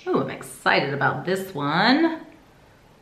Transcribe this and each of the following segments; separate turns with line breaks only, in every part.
Oh, I'm excited about this one.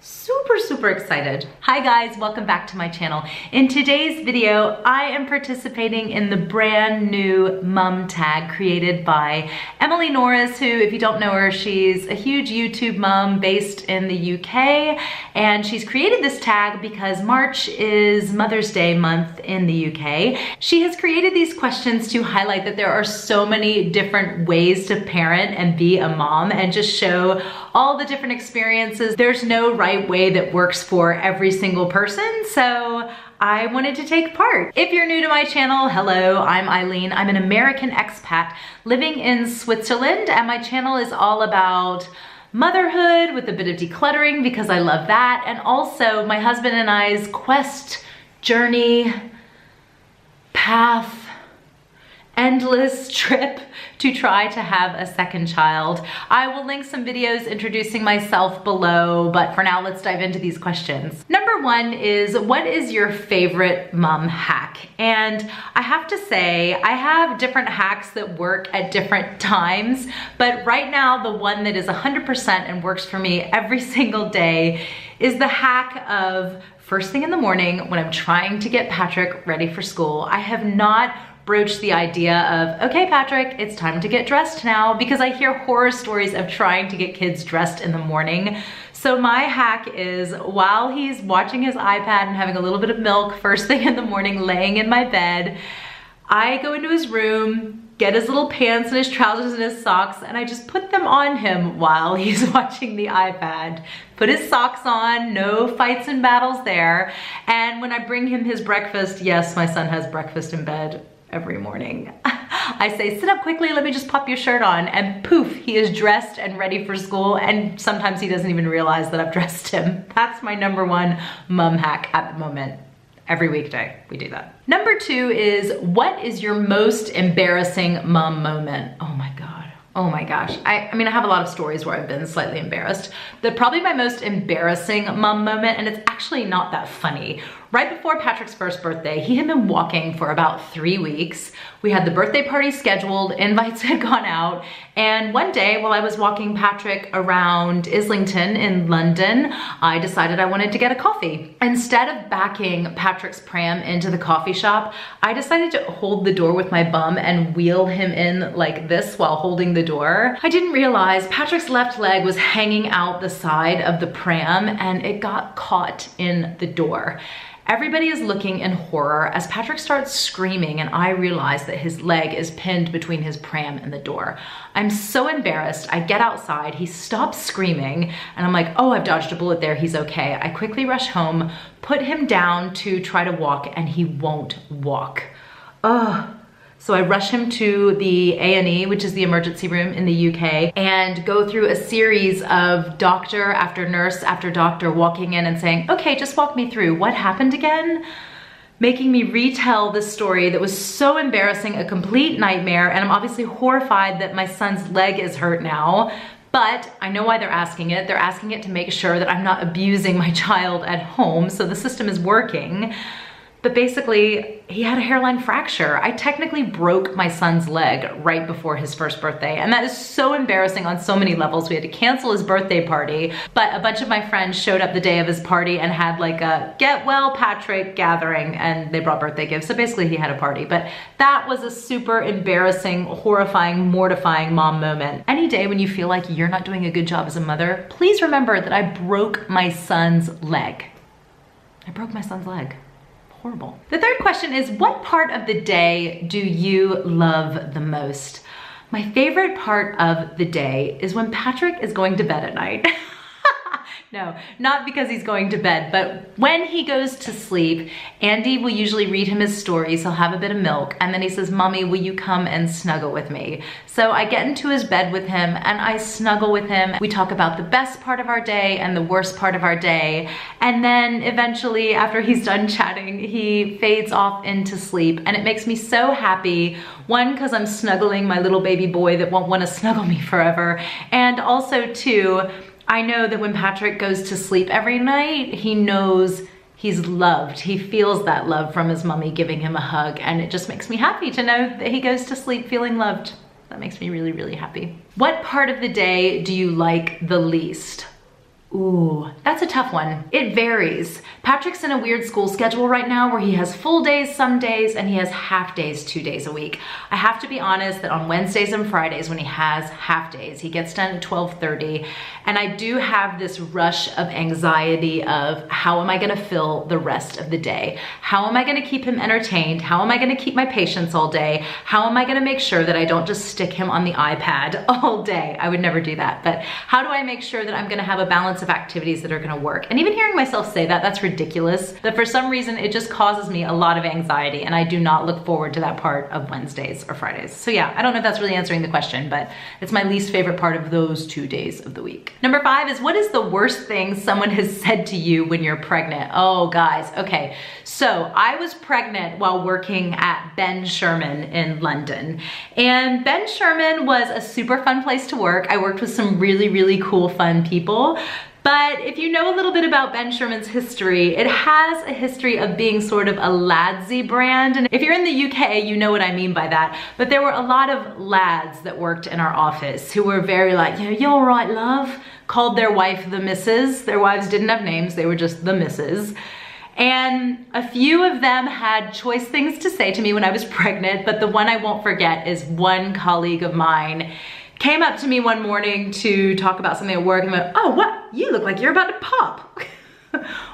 Super excited. Hi guys, welcome back to my channel. In today's video, I am participating in the brand new mum tag created by Emily Norris, who, if you don't know her, she's a huge YouTube mom based in the UK, and she's created this tag because March is Mother's Day month in the UK. She has created these questions to highlight that there are so many different ways to parent and be a mom, and just show all the different experiences. There's no right way that works for every single person, so I wanted to take part. If you're new to my channel, hello, I'm Eileen. I'm an American expat living in Switzerland, and my channel is all about motherhood with a bit of decluttering because I love that, and also my husband and I's quest, journey, path, endless trip to try to have a second child. I will link some videos introducing myself below, but for now, let's dive into these questions. Number one is, what is your favorite mom hack? And I have to say, I have different hacks that work at different times, but right now, the one that is 100% and works for me every single day is the hack of first thing in the morning when I'm trying to get Patrick ready for school. I have not broach the idea of, okay, Patrick, it's time to get dressed now, because I hear horror stories of trying to get kids dressed in the morning. So my hack is, while he's watching his iPad and having a little bit of milk first thing in the morning, laying in my bed, I go into his room, get his little pants and his trousers and his socks, and I just put them on him while he's watching the iPad. Put his socks on, no fights and battles there. And when I bring him his breakfast, yes, my son has breakfast in bed every morning. I say, sit up quickly, let me just pop your shirt on, and poof, he is dressed and ready for school, and sometimes he doesn't even realize that I've dressed him. That's my number one mum hack at the moment. Every weekday, we do that. Number two is, what is your most embarrassing mum moment? Oh my God. Oh my gosh. I mean, I have a lot of stories where I've been slightly embarrassed. Probably my most embarrassing mum moment, and it's actually not that funny. Right before Patrick's first birthday, he had been walking for about 3 weeks. We had the birthday party scheduled, invites had gone out, and one day while I was walking Patrick around Islington in London, I decided I wanted to get a coffee. Instead of backing Patrick's pram into the coffee shop, I decided to hold the door with my bum and wheel him in like this while holding the door. I didn't realize Patrick's left leg was hanging out the side of the pram, and it got caught in the door. Everybody is looking in horror as Patrick starts screaming, and I realize that his leg is pinned between his pram and the door. I'm so embarrassed. I get outside, he stops screaming, and I'm like, oh, I've dodged a bullet there, he's okay. I quickly rush home, put him down to try to walk, and he won't walk. Ugh. So I rush him to the A&E, which is the emergency room in the UK, and go through a series of doctor after nurse after doctor walking in and saying, okay, just walk me through. What happened again? Making me retell this story that was so embarrassing, a complete nightmare, and I'm obviously horrified that my son's leg is hurt now. But I know why they're asking it. They're asking it to make sure that I'm not abusing my child at home, so the system is working. But basically, he had a hairline fracture. I technically broke my son's leg right before his first birthday, and that is so embarrassing on so many levels. We had to cancel his birthday party, but a bunch of my friends showed up the day of his party and had like a Get Well Patrick gathering, and they brought birthday gifts. So basically he had a party, but that was a super embarrassing, horrifying, mortifying mom moment. Any day when you feel like you're not doing a good job as a mother, please remember that I broke my son's leg. I broke my son's leg. Horrible. The third question is, what part of the day do you love the most? My favorite part of the day is when Patrick is going to bed at night. No, not because he's going to bed, but when he goes to sleep, Andy will usually read him his stories. He'll have a bit of milk, and then he says, Mommy, will you come and snuggle with me? So I get into his bed with him and I snuggle with him. We talk about the best part of our day and the worst part of our day. And then eventually, after he's done chatting, he fades off into sleep, and it makes me so happy. One, because I'm snuggling my little baby boy that won't want to snuggle me forever. And also two, I know that when Patrick goes to sleep every night, he knows he's loved. He feels that love from his mommy giving him a hug, and it just makes me happy to know that he goes to sleep feeling loved. That makes me really, really happy. What part of the day do you like the least? Ooh, that's a tough one. It varies. Patrick's in a weird school schedule right now where he has full days some days and he has half days 2 days a week. I have to be honest that on Wednesdays and Fridays when he has half days, he gets done at 12:30, and I do have this rush of anxiety of how am I gonna fill the rest of the day? How am I gonna keep him entertained? How am I gonna keep my patients all day? How am I gonna make sure that I don't just stick him on the iPad all day? I would never do that, but how do I make sure that I'm gonna have a balance of activities that are gonna work? And even hearing myself say that, that's ridiculous. But for some reason, it just causes me a lot of anxiety, and I do not look forward to that part of Wednesdays or Fridays. So yeah, I don't know if that's really answering the question, but it's my least favorite part of those 2 days of the week. Number 5 is, what is the worst thing someone has said to you when you're pregnant? Oh guys, okay. So I was pregnant while working at Ben Sherman in London. And Ben Sherman was a super fun place to work. I worked with some really, really cool, fun people. But if you know a little bit about Ben Sherman's history, it has a history of being sort of a ladsy brand. And if you're in the UK, you know what I mean by that. But there were a lot of lads that worked in our office who were very like, you all right, love? Called their wife the missus. Their wives didn't have names, they were just the missus. And a few of them had choice things to say to me when I was pregnant, but the one I won't forget is one colleague of mine came up to me one morning to talk about something at work and went, oh, what? You look like you're about to pop.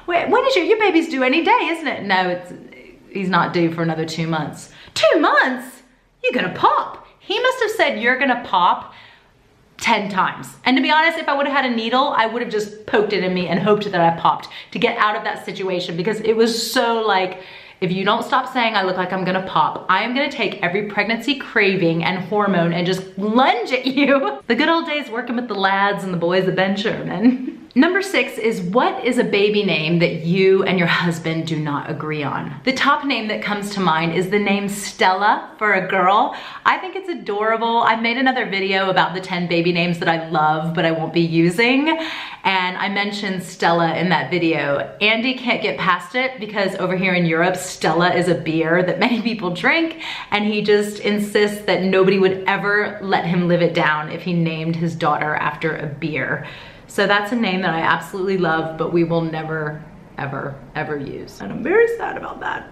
Wait, when is your baby's due any day, isn't it? No, he's not due for another 2 months. 2 months? You're gonna pop. He must have said you're gonna pop 10 times. And to be honest, if I would have had a needle, I would have just poked it in me and hoped that I popped to get out of that situation, because it was so like, if you don't stop saying I look like I'm gonna pop, I am gonna take every pregnancy craving and hormone and just lunge at you. The good old days working with the lads and the boys at Ben Sherman. Number 6 is, what is a baby name that you and your husband do not agree on? The top name that comes to mind is the name Stella for a girl. I think it's adorable. I've made another video about the 10 baby names that I love but I won't be using, and I mentioned Stella in that video. Andy can't get past it because over here in Europe, Stella is a beer that many people drink, and he just insists that nobody would ever let him live it down if he named his daughter after a beer. So that's a name that I absolutely love, but we will never, ever, ever use. And I'm very sad about that.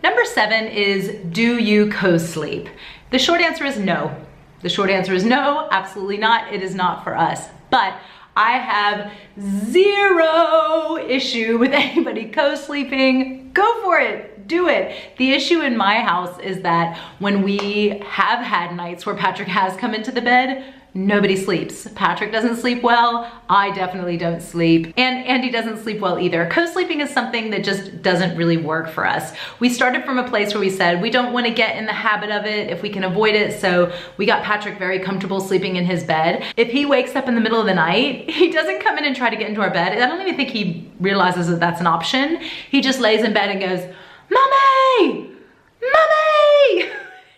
Number 7 is, do you co-sleep? The short answer is no. The short answer is no, absolutely not. It is not for us. But I have zero issue with anybody co-sleeping. Go for it, do it. The issue in my house is that when we have had nights where Patrick has come into the bed, nobody sleeps. Patrick doesn't sleep well, I definitely don't sleep, and Andy doesn't sleep well either. Co-sleeping is something that just doesn't really work for us. We started from a place where we said we don't want to get in the habit of it if we can avoid it, so we got Patrick very comfortable sleeping in his bed. If he wakes up in the middle of the night, he doesn't come in and try to get into our bed. I don't even think he realizes that that's an option. He just lays in bed and goes, "Mommy! Mommy!"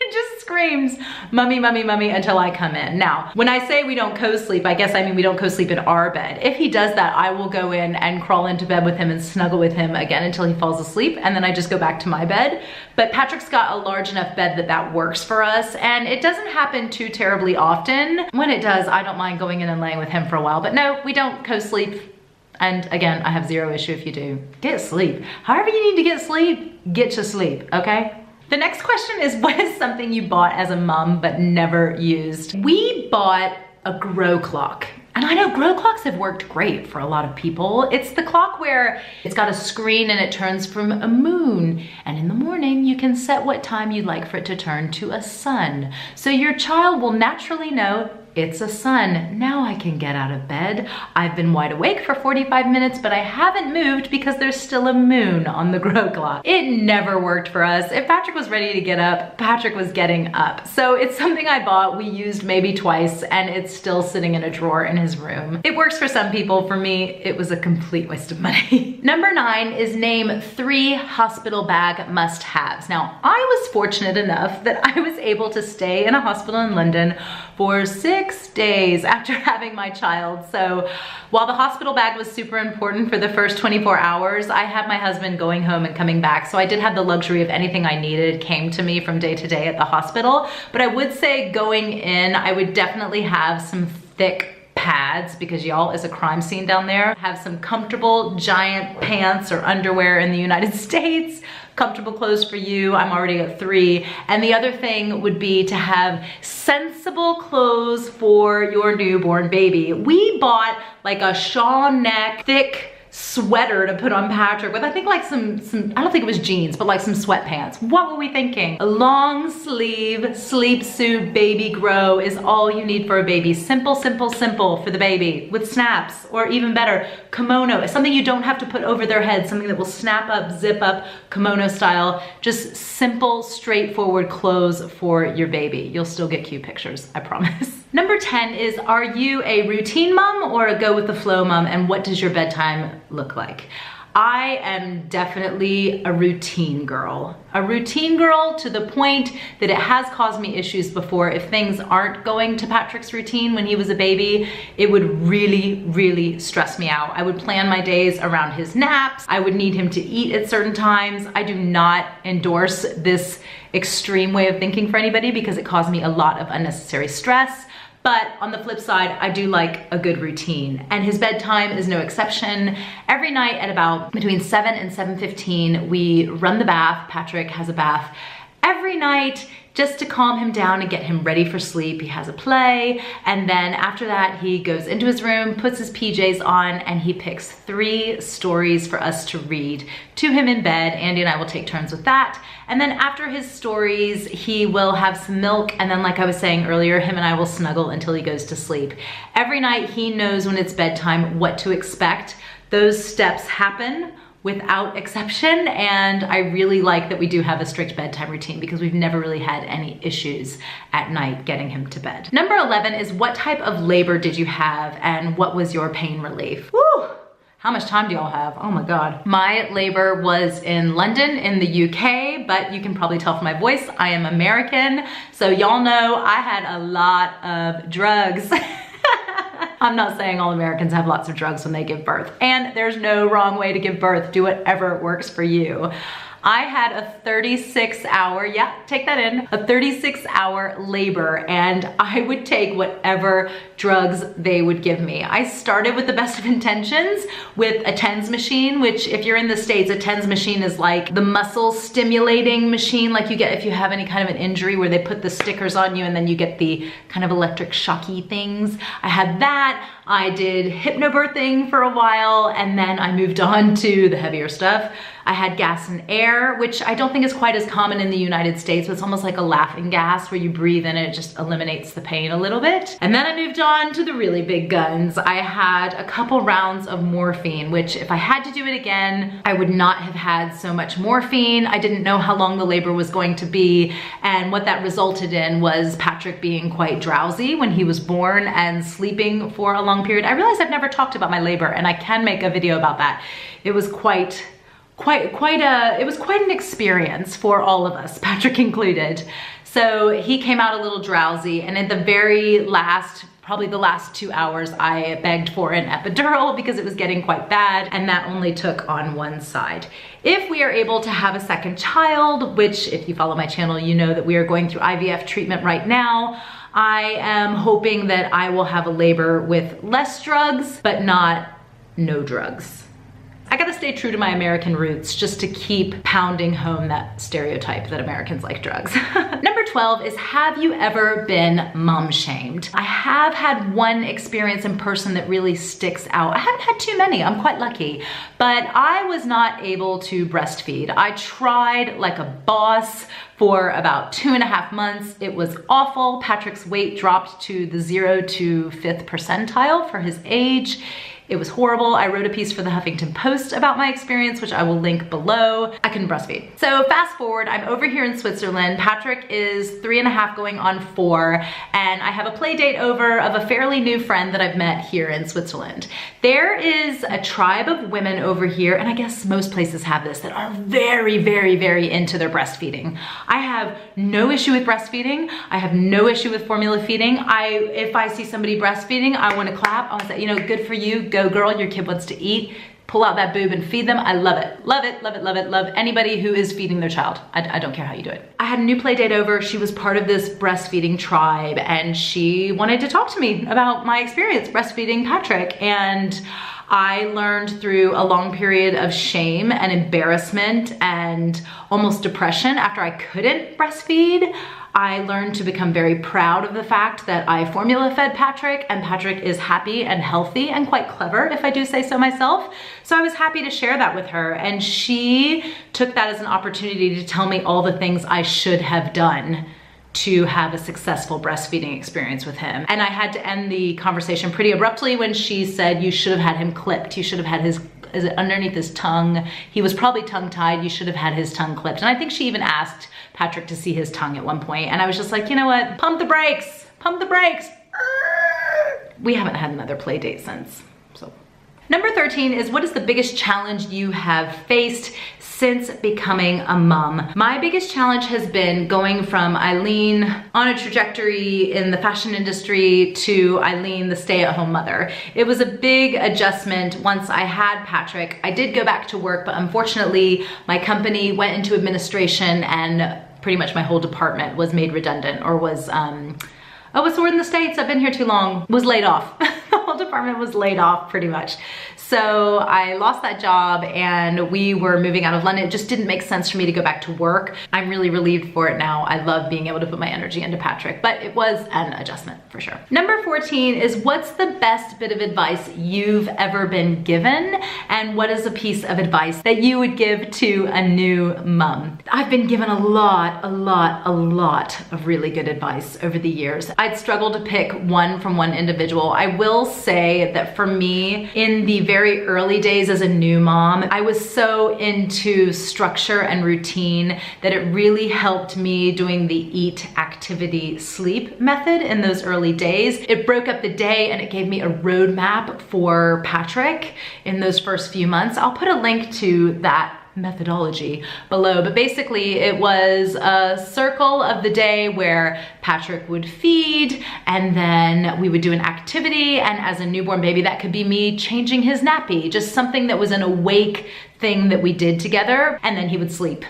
Just screams, "Mummy, mummy, mummy," until I come in. Now, when I say we don't co-sleep, I guess I mean we don't co-sleep in our bed. If he does that, I will go in and crawl into bed with him and snuggle with him again until he falls asleep, and then I just go back to my bed. But Patrick's got a large enough bed that that works for us, and it doesn't happen too terribly often. When it does, I don't mind going in and laying with him for a while, but no, we don't co-sleep. And again, I have zero issue if you do. Get sleep. However you need to get sleep, get to sleep, okay? The next question is, what is something you bought as a mom but never used? We bought a grow clock. And I know grow clocks have worked great for a lot of people. It's the clock where it's got a screen and it turns from a moon. And in the morning, you can set what time you'd like for it to turn to a sun. So your child will naturally know it's a sun. Now I can get out of bed. I've been wide awake for 45 minutes, but I haven't moved because there's still a moon on the grow clock. It never worked for us. If Patrick was ready to get up, Patrick was getting up. So it's something I bought, we used maybe twice, and it's still sitting in a drawer in his room. It works for some people. For me, it was a complete waste of money. Number 9 is, name 3 hospital bag must-haves. Now, I was fortunate enough that I was able to stay in a hospital in London for 6 days after having my child. So while the hospital bag was super important for the first 24 hours, I had my husband going home and coming back. So I did have the luxury of anything I needed came to me from day to day at the hospital. But I would say going in, I would definitely have some thick pads because y'all is a crime scene down there. Have some comfortable giant pants or underwear in the United States. Comfortable clothes for you. I'm already at 3. And the other thing would be to have sensible clothes for your newborn baby. We bought like a shawl neck, thick sweater to put on Patrick with, I think like some, I don't think it was jeans, but like some sweatpants. What were we thinking? A long sleeve sleep suit baby grow is all you need for a baby. Simple, simple, simple for the baby with snaps, or even better, kimono. It's something you don't have to put over their head, something that will snap up, zip up, kimono style. Just simple, straightforward clothes for your baby. You'll still get cute pictures, I promise. Number 10 is, are you a routine mom or a go with the flow mom, and what does your bedtime look like? I am definitely a routine girl. A routine girl to the point that it has caused me issues before. If things aren't going to Patrick's routine when he was a baby, it would really, really stress me out. I would plan my days around his naps. I would need him to eat at certain times. I do not endorse this extreme way of thinking for anybody because it caused me a lot of unnecessary stress. But on the flip side, I do like a good routine, and his bedtime is no exception. Every night at about between 7 and 7:15, we run the bath. Patrick has a bath every night just to calm him down and get him ready for sleep. He has a play, and then after that, he goes into his room, puts his PJs on, and he picks 3 stories for us to read to him in bed. Andy and I will take turns with that. And then after his stories, he will have some milk, and then like I was saying earlier, him and I will snuggle until he goes to sleep. Every night he knows when it's bedtime what to expect. Those steps happen without exception, and I really like that we do have a strict bedtime routine because we've never really had any issues at night getting him to bed. Number 11 is, what type of labor did you have and what was your pain relief? Woo! How much time do y'all have? Oh my God. My labor was in London in the UK, but you can probably tell from my voice, I am American. So y'all know I had a lot of drugs. I'm not saying all Americans have lots of drugs when they give birth, and there's no wrong way to give birth. Do whatever works for you. I had a 36-hour, yeah, take that in, a 36-hour labor, and I would take whatever drugs they would give me. I started with the best of intentions with a TENS machine, which if you're in the States, a TENS machine is like the muscle stimulating machine like you get if you have any kind of an injury where they put the stickers on you and then you get the kind of electric shocky things. I had that. I did hypnobirthing for a while, and then I moved on to the heavier stuff. I had gas and air, which I don't think is quite as common in the United States, but it's almost like a laughing gas where you breathe in and it just eliminates the pain a little bit. And then I moved on to the really big guns. I had a couple rounds of morphine, which if I had to do it again, I would not have had so much morphine. I didn't know how long the labor was going to be, and what that resulted in was Patrick being quite drowsy when he was born and sleeping for a long period. I realized I've never talked about my labor, and I can make a video about that. It was quite an experience for all of us, Patrick included. So he came out a little drowsy, and at the very last, probably the last 2 hours, I begged for an epidural because it was getting quite bad, and that only took on one side. If we are able to have a second child, which if you follow my channel, you know that we are going through IVF treatment right now, I am hoping that I will have a labor with less drugs, but not no drugs. I gotta stay true to my American roots just to keep pounding home that stereotype that Americans like drugs. Number 12 is, have you ever been mom shamed? I have had one experience in person that really sticks out. I haven't had too many, I'm quite lucky, but I was not able to breastfeed. I tried like a boss for about 2.5 months. It was awful. Patrick's weight dropped to the 0 to 5th percentile for his age. It was horrible. I wrote a piece for the Huffington Post about my experience, which I will link below. I couldn't breastfeed. So fast forward, I'm over here in Switzerland. Patrick is 3.5 going on 4, and I have a play date over of a fairly new friend that I've met here in Switzerland. There is a tribe of women over here, and I guess most places have this, that are very, very, very into their breastfeeding. I have no issue with breastfeeding. I have no issue with formula feeding. If I see somebody breastfeeding, I want to clap. I want to say, you know, good for you, go girl, your kid wants to eat. Pull out that boob and feed them. I love it. Love it, love it, love it, love anybody who is feeding their child. I don't care how you do it. I had a new play date over. She was part of this breastfeeding tribe and she wanted to talk to me about my experience breastfeeding Patrick. And I learned through a long period of shame and embarrassment and almost depression after I couldn't breastfeed. I learned to become very proud of the fact that I formula fed Patrick and Patrick is happy and healthy and quite clever, if I do say so myself. So I was happy to share that with her and she took that as an opportunity to tell me all the things I should have done to have a successful breastfeeding experience with him. And I had to end the conversation pretty abruptly when she said, you should have had him clipped. You should have had his, is it underneath his tongue? He was probably tongue-tied. You should have had his tongue clipped. And I think she even asked Patrick to see his tongue at one point. And I was just like, you know what? Pump the brakes, pump the brakes. We haven't had another play date since, so. Number 13 is, what is the biggest challenge you have faced since becoming a mom? My biggest challenge has been going from Eileen on a trajectory in the fashion industry to Eileen, the stay-at-home mother. It was a big adjustment once I had Patrick. I did go back to work, but unfortunately my company went into administration and pretty much my whole department was made redundant or was, oh, what's the word in the States? I've been here too long. Was laid off. The whole department was laid off pretty much. So I lost that job and we were moving out of London. It just didn't make sense for me to go back to work. I'm really relieved for it now. I love being able to put my energy into Patrick, but it was an adjustment for sure. Number 14 is, what's the best bit of advice you've ever been given? And what is a piece of advice that you would give to a new mom? I've been given a lot of really good advice over the years. I'd struggle to pick one from one individual. I will say that for me, in the very early days as a new mom, I was so into structure and routine that it really helped me doing the eat, activity, sleep method in those early days. It broke up the day and it gave me a roadmap for Patrick in those first few months. I'll put a link to that methodology below, but basically it was a circle of the day where Patrick would feed and then we would do an activity, and as a newborn baby that could be me changing his nappy, just something that was an awake thing that we did together, and then he would sleep.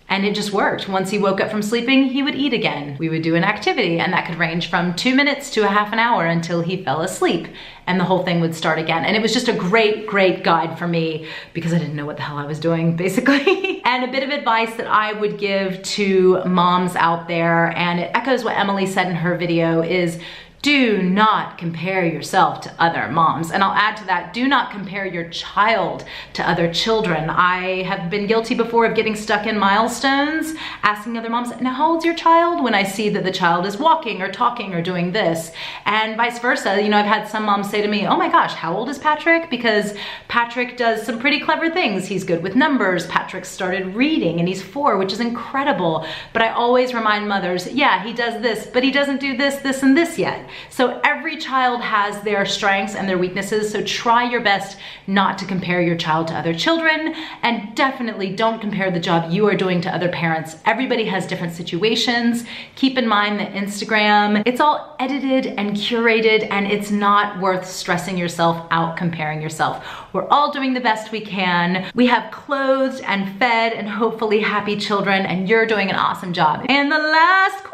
And it just worked. Once he woke up from sleeping, he would eat again. We would do an activity and that could range from 2 minutes to a half an hour until he fell asleep and the whole thing would start again. And it was just a great guide for me because I didn't know what the hell I was doing, basically. And a bit of advice that I would give to moms out there, and it echoes what Emily said in her video, is do not compare yourself to other moms. And I'll add to that, do not compare your child to other children. I have been guilty before of getting stuck in milestones, asking other moms, now how old's your child? When I see that the child is walking or talking or doing this, and vice versa. You know, I've had some moms say to me, oh my gosh, how old is Patrick? Because Patrick does some pretty clever things. He's good with numbers. Patrick started reading and he's 4, which is incredible. But I always remind mothers, yeah, he does this, but he doesn't do this, this, and this yet. So every child has their strengths and their weaknesses, so try your best not to compare your child to other children, and definitely don't compare the job you are doing to other parents. Everybody has different situations. Keep in mind that Instagram, it's all edited and curated, and it's not worth stressing yourself out comparing yourself. We're all doing the best we can. We have clothed and fed and hopefully happy children, and you're doing an awesome job. And the last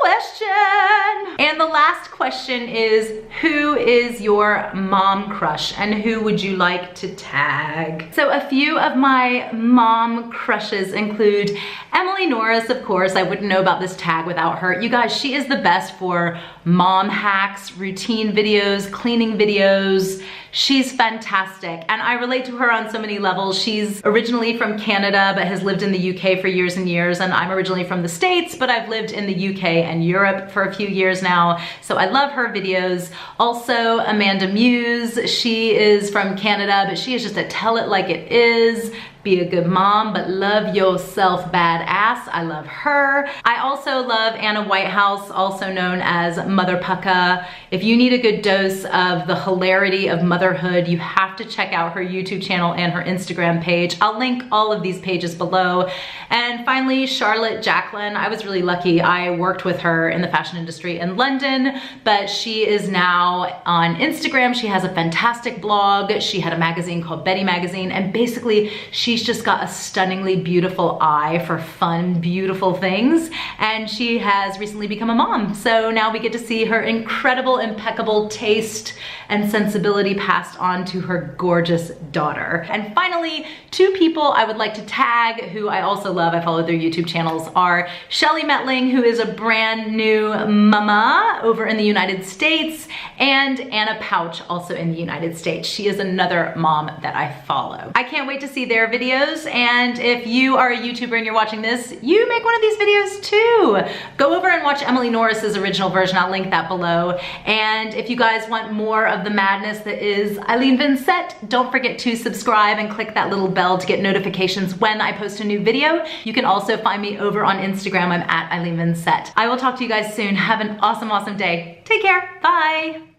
question is, who is your mom crush and who would you like to tag? So a few of my mom crushes include Emily Norris, of course. I wouldn't know about this tag without her. You guys, she is the best for mom hacks, routine videos, cleaning videos. She's fantastic, and I relate to her on so many levels. She's originally from Canada, but has lived in the UK for years and years, and I'm originally from the States, but I've lived in the UK and Europe for a few years now, so I love her videos. Also, Amanda Muse, she is from Canada, but she is just a tell it like it is be a good mom, but love yourself badass. I love her. I also love Anna Whitehouse, also known as Mother Pucka. If you need a good dose of the hilarity of motherhood, you have to check out her YouTube channel and her Instagram page. I'll link all of these pages below. And finally, Charlotte Jacqueline. I was really lucky. I worked with her in the fashion industry in London, but she is now on Instagram. She has a fantastic blog. She had a magazine called Betty Magazine, and basically she's just got a stunningly beautiful eye for fun, beautiful things, and she has recently become a mom. So now we get to see her incredible, impeccable taste and sensibility passed on to her gorgeous daughter. And finally, two people I would like to tag who I also love, I follow their YouTube channels, are Shelly Metling, who is a brand new mama over in the United States, and Anna Pouch, also in the United States. She is another mom that I follow. I can't wait to see their videos, and if you are a YouTuber and you're watching this, you make one of these videos too. Go over and watch Emily Norris's original version. I'll link that below. And if you guys want more of the madness that is Eileen Vincett, don't forget to subscribe and click that little bell to get notifications when I post a new video. You can also find me over on Instagram. I'm at Eileen Vincett. I will talk to you guys soon. Have an awesome, awesome day. Take care. Bye.